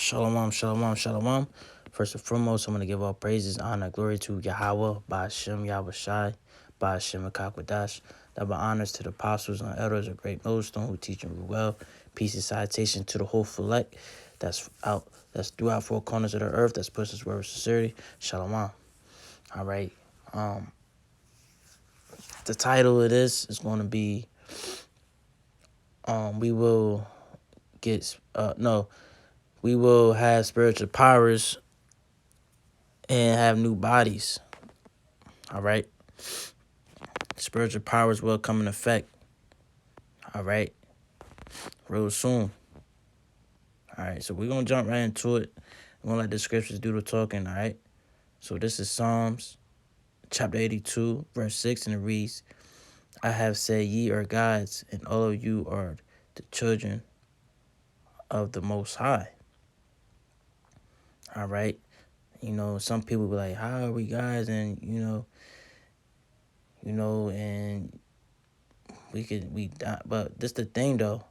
Shalom, shalom, shalom. First and foremost, I'm going to give all praises, honor, glory to Yahweh, by Hashem, Yahweh Shai, by Hashem, Akakwadash. Double honors to the apostles and elders of Great Millstone who teach and rule well. Peace and citation to the whole select that's throughout four corners of the earth, that's pushed this word of sincerity. Shalom. All right. The title of this is going to be, we will have spiritual powers and have new bodies. All right. Spiritual powers will come in effect. All right. Real soon. All right. So we're going to jump right into it. We're going to let the scriptures do the talking. All right. So this is Psalms chapter 82, verse 6, and it reads, I have said ye are gods, and all of you are the children of the Most High. All right. You know, some people be like, how are we guys? And, and we die. But this the thing, though.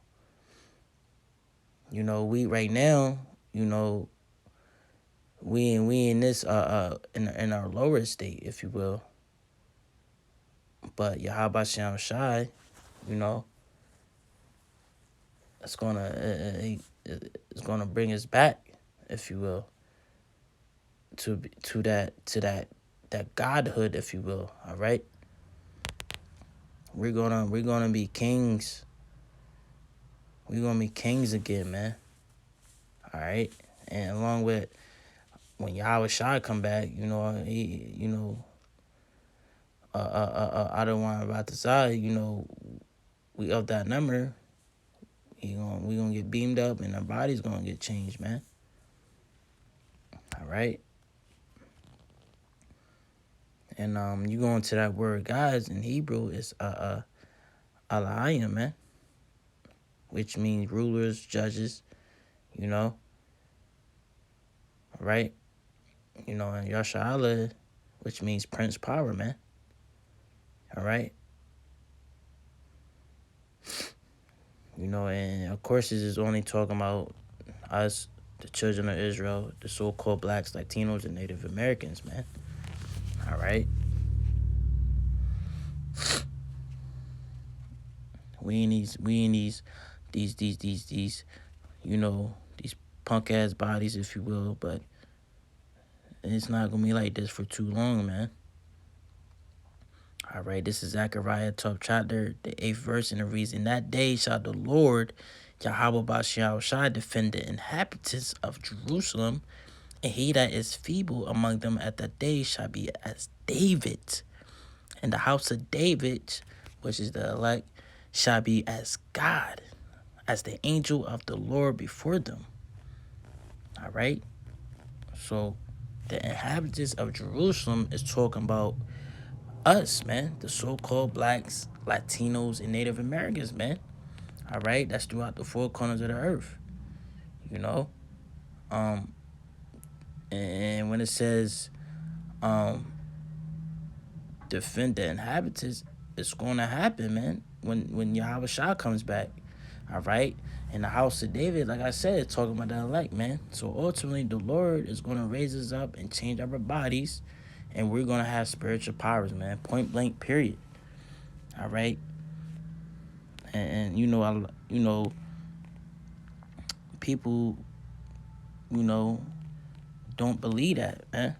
We right now, we in this in our lower state, if you will. But Yahweh Shem Shai, it's gonna bring us back, if you will, to that godhood, if you will. All right. We're gonna be kings. We're gonna be kings again, man. All right. And along with when Yahweh Shai come back, I don't want about the side, we of that number, we gonna get beamed up and our body's gonna get changed, man. All right. And you go into that word guys in Hebrew is Alahayim, man, which means rulers, judges, all right. And Yasha'Allah, which means Prince Power, man. All right. And of course, this is only talking about us, the children of Israel, the so-called blacks, Latinos, and Native Americans, man. All right. We in these these punk ass bodies, if you will, but it's not gonna be like this for too long, man. All right, this is Zechariah 12th chapter, the 8th verse, and it reads, in that day shall the Lord Yahweh Bashal Shai defend the inhabitants of Jerusalem, and he that is feeble among them at that day shall be as David, and the house of David, which is the elect, shall be as God, as the angel of the Lord before them. All right. So the inhabitants of Jerusalem is talking about us, man, the so-called blacks, Latinos, and Native Americans, man. All right. That's throughout the four corners of the earth. And when it says defend the inhabitants, it's going to happen, man, when Yahweh Shah comes back. All right. And the house of David, like I said, talking about that elect, man. So ultimately, the Lord is going to raise us up and change our bodies, and we're going to have spiritual powers, man. Point blank, period. All right. And people, don't believe that, man.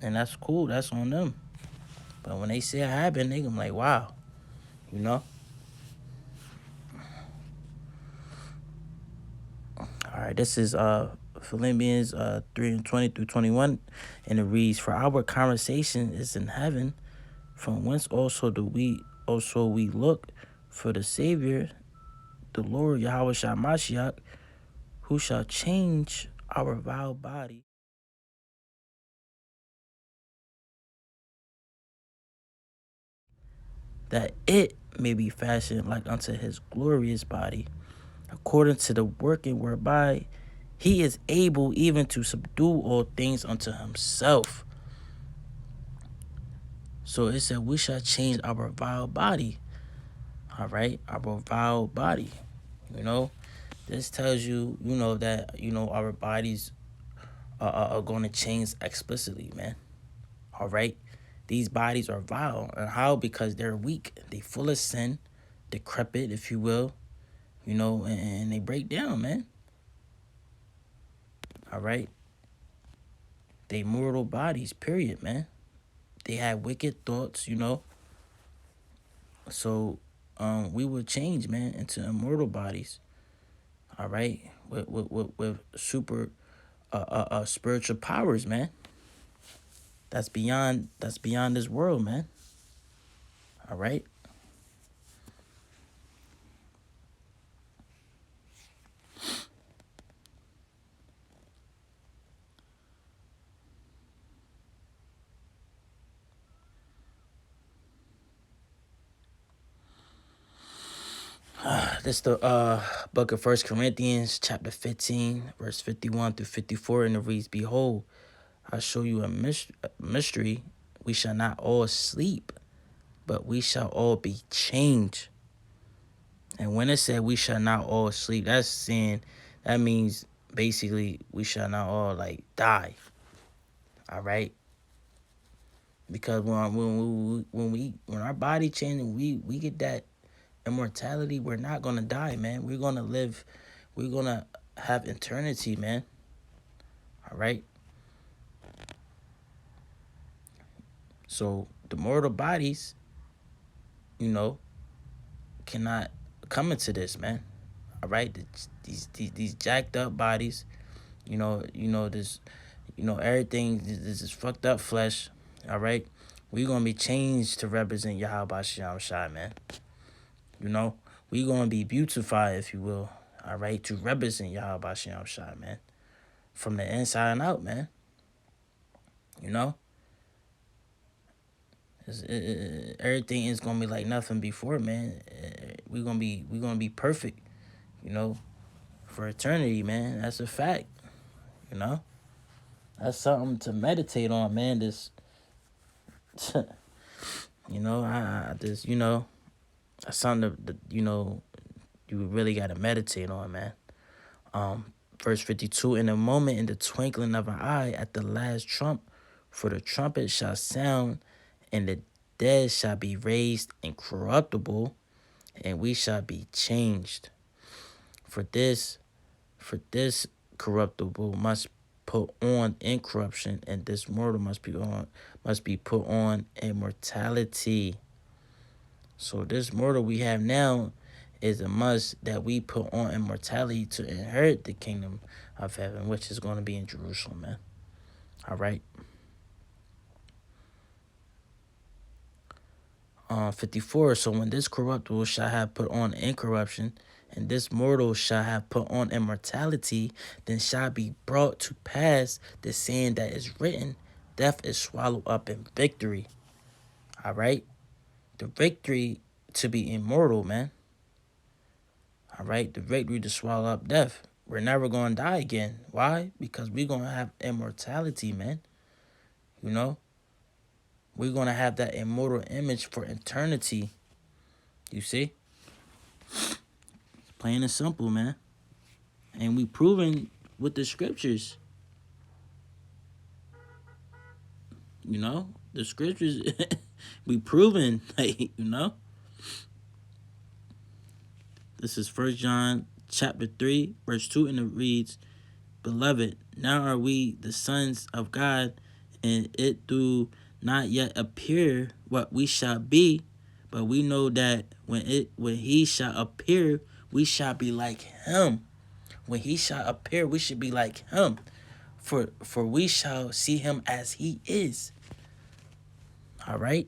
And that's cool. That's on them. But when they see it happen, they gonna like, wow, All right, this is Philippians 3:20-21, and it reads, for our conversation is in heaven, from whence also we look for the Savior, the Lord Yahweh Shai Mashiach, who shall change our vile body, that it may be fashioned like unto his glorious body, according to the working whereby he is able even to subdue all things unto himself. So it said we shall change our vile body. All right, our vile body, This tells you, you know, that, you know, our bodies are going to change explicitly, man. All right? These bodies are vile. And how? Because they're weak. They full of sin, decrepit, if you will, you know, and they break down, man. All right? They mortal bodies, period, man. They have wicked thoughts, you know. So we will change, man, into immortal bodies. All right? With super spiritual powers, man. That's beyond this world, man. All right? This the book of First Corinthians, chapter 15, verse 51 through 54, and it reads, "Behold, I show you a mystery. We shall not all sleep, but we shall all be changed." And when it said we shall not all sleep, that's saying that means basically we shall not all like die. All right, because when our body changes, we get that immortality. We're not gonna die, man. We're gonna live. We're gonna have eternity, man. All right. So the mortal bodies, you know, cannot come into this, man. All right. These jacked up bodies, this, everything. This is fucked up flesh. All right. We're gonna be changed to represent Yahweh Shem Shai, man. You know, we're gonna be beautified, if you will. All right, to represent Yahweh Shem Shai, man, from the inside and out, man. You know, everything is gonna be like nothing before, man. We gonna be perfect, you know, for eternity, man. That's a fact. You know, that's something to meditate on, man. This, I just, that's something that you really gotta meditate on, man. Um, Verse 52: In a moment, in the twinkling of an eye, at the last trump, for the trumpet shall sound, and the dead shall be raised incorruptible, and we shall be changed. For this, corruptible must put on incorruption, and this mortal must be put on immortality. So this mortal we have now is a must that we put on immortality to inherit the kingdom of heaven, which is going to be in Jerusalem, man. All right. 54. So when this corruptible shall have put on incorruption, and this mortal shall have put on immortality, then shall be brought to pass the saying that is written, death is swallowed up in victory. All right. The victory to be immortal, man. All right. The victory to swallow up death. We're never going to die again. Why? Because we're going to have immortality, man. You know, we're going to have that immortal image for eternity. You see? Plain and simple, man. And we proven with the scriptures. The scriptures, we proven, This is 1 John chapter 3, verse 2, and it reads, "Beloved, now are we the sons of God, and it do not yet appear what we shall be, but we know that when he shall appear, we shall be like him. When he shall appear, we should be like him. For we shall see him as he is." All right.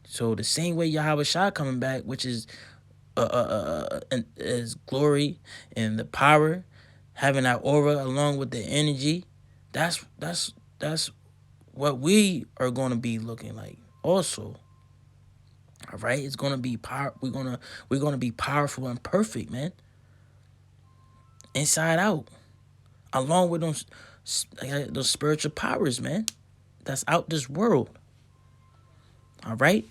So the same way Yahweh Shah coming back, which is glory and the power, having that aura along with the energy, that's what we are going to be looking like also. All right, it's going to be power. We're gonna be powerful and perfect, man, inside out, along with those spiritual powers, man, that's out this world. All right.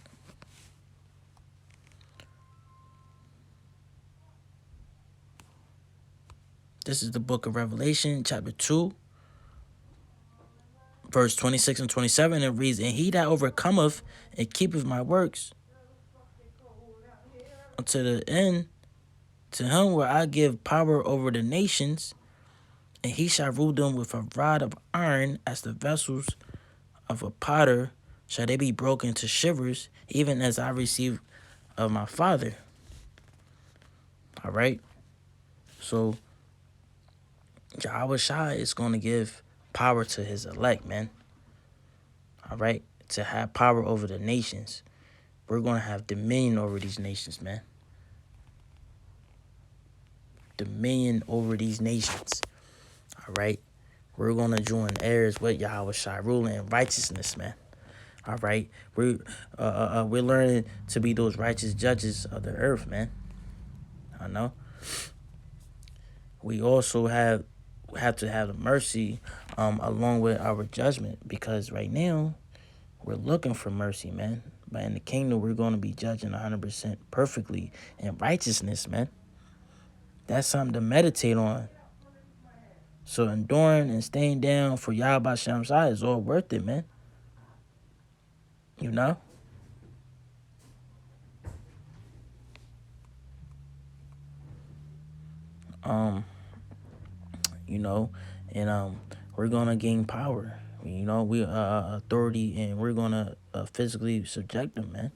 This is the book of Revelation, chapter 2, verse 26 and 27. It reads, and he that overcometh and keepeth my works unto the end, to him will I give power over the nations, and he shall rule them with a rod of iron, as the vessels of a potter shall they be broken to shivers, even as I received of my Father. All right? So, Yahweh Shai is going to give power to his elect, man. All right? To have power over the nations. We're going to have dominion over these nations, man. Dominion over these nations. All right? We're going to join heirs with Yahweh Shai, ruling in righteousness, man. All right? We're learning to be those righteous judges of the earth, man. I know. We also have to have the mercy along with our judgment, because right now we're looking for mercy, man. But in the kingdom, we're going to be judging 100% perfectly in righteousness, man. That's something to meditate on. So enduring and staying down for Yahweh Shem Shai is all worth it, man. You know? You know, and we're gonna gain power. You know, we authority, and we're gonna physically subject them, man.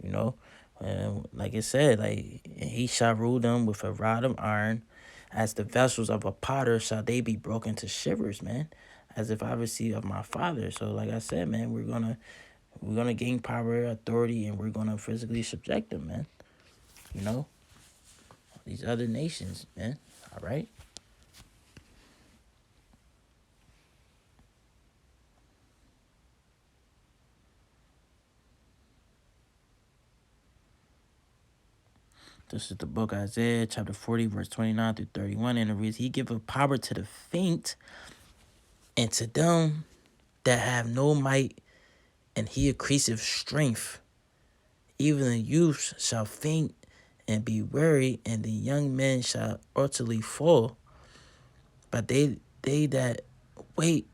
You know, and like it said, like he shall rule them with a rod of iron, as the vessels of a potter shall they be broken to shivers, man. As if I receive of my Father. So, like I said, man, we're gonna gain power, authority, and we're gonna physically subject them, man. You know, these other nations, man. All right. This is the book of Isaiah, chapter 40, verse 29 through 31. And it reads, he giveth power to the faint, and to them that have no might, and he increaseth strength. Even the youths shall faint and be weary, and the young men shall utterly fall. But they that wait,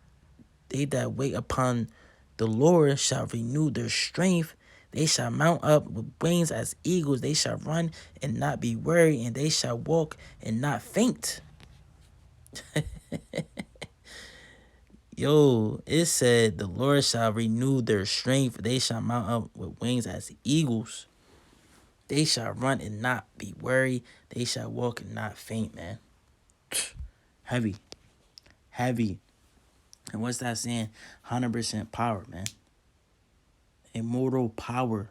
upon the Lord shall renew their strength. They shall mount up with wings as eagles. They shall run and not be weary, and they shall walk and not faint. Yo, it said the Lord shall renew their strength. They shall mount up with wings as eagles. They shall run and not be weary. They shall walk and not faint, man. Heavy. Heavy. And what's that saying? 100% power, man. Immortal power.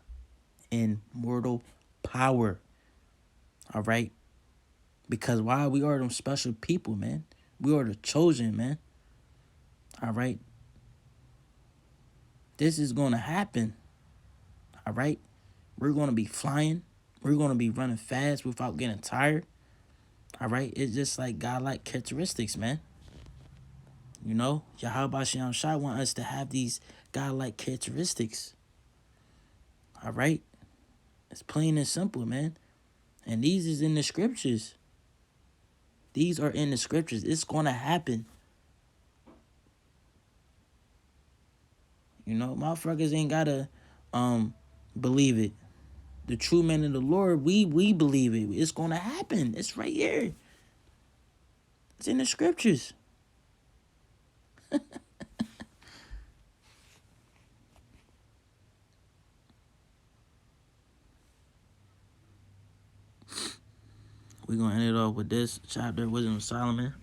Immortal power. All right? Because why? We are them special people, man. We are the chosen, man. All right? This is going to happen. All right? We're going to be flying. We're going to be running fast without getting tired. All right? It's just like godlike characteristics, man. You know? Yahweh Shem Shai want us to have these godlike characteristics. All right? It's plain and simple, man. And these is in the scriptures. These are in the scriptures. It's going to happen. You know, motherfuckers ain't got to believe it. The true men of the Lord, we believe it. It's going to happen. It's right here. It's in the scriptures. We're going to end it off with this chapter, Wisdom of Solomon,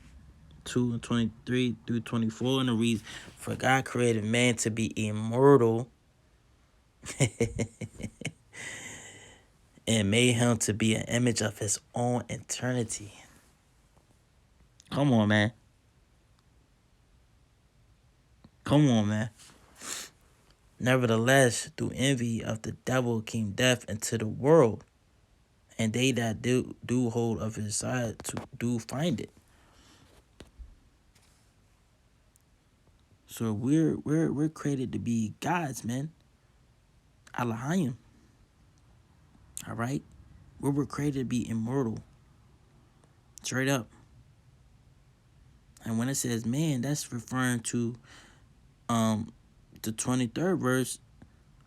2:23 through 24. And it reads, for God created man to be immortal and made him to be an image of his own eternity. Come on, man. Come on, man. Nevertheless, through envy of the devil came death into the world, and they that do hold of his side to do find it. So we're created to be gods, man. Elohim. All right? We were created to be immortal. Straight up. And when it says man, that's referring to the 23rd verse,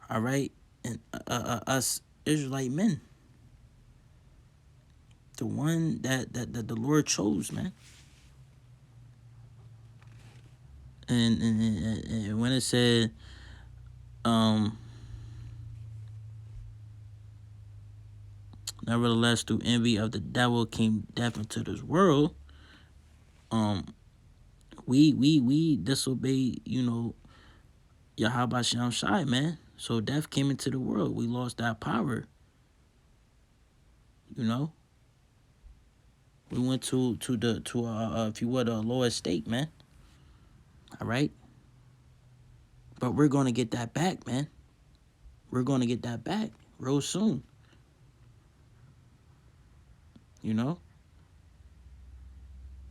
all right, and us Israelite men, the one that the Lord chose, man. And when it said, nevertheless, through envy of the devil came death into this world. We disobeyed, Yahweh Shem Shai, man. So death came into the world. We lost that power, you know. We went to if you would, a lower state, man. All right. But we're gonna get that back, man. We're gonna get that back real soon. You know.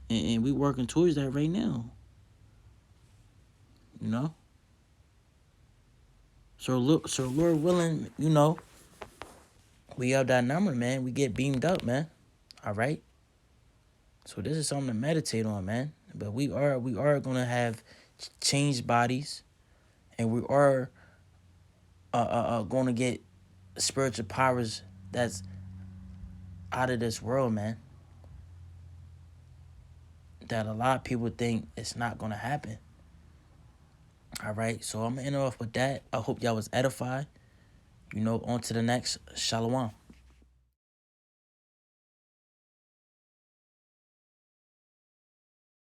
And we working towards that right now. You know. So look, so Lord willing, we have that number, man. We get beamed up, man. All right. So this is something to meditate on, man. But we are gonna have changed bodies, and we are gonna get spiritual powers that's out of this world, man. That a lot of people think it's not gonna happen. All right, so I'm gonna end off with that. I hope y'all was edified. On to the next. Shalom.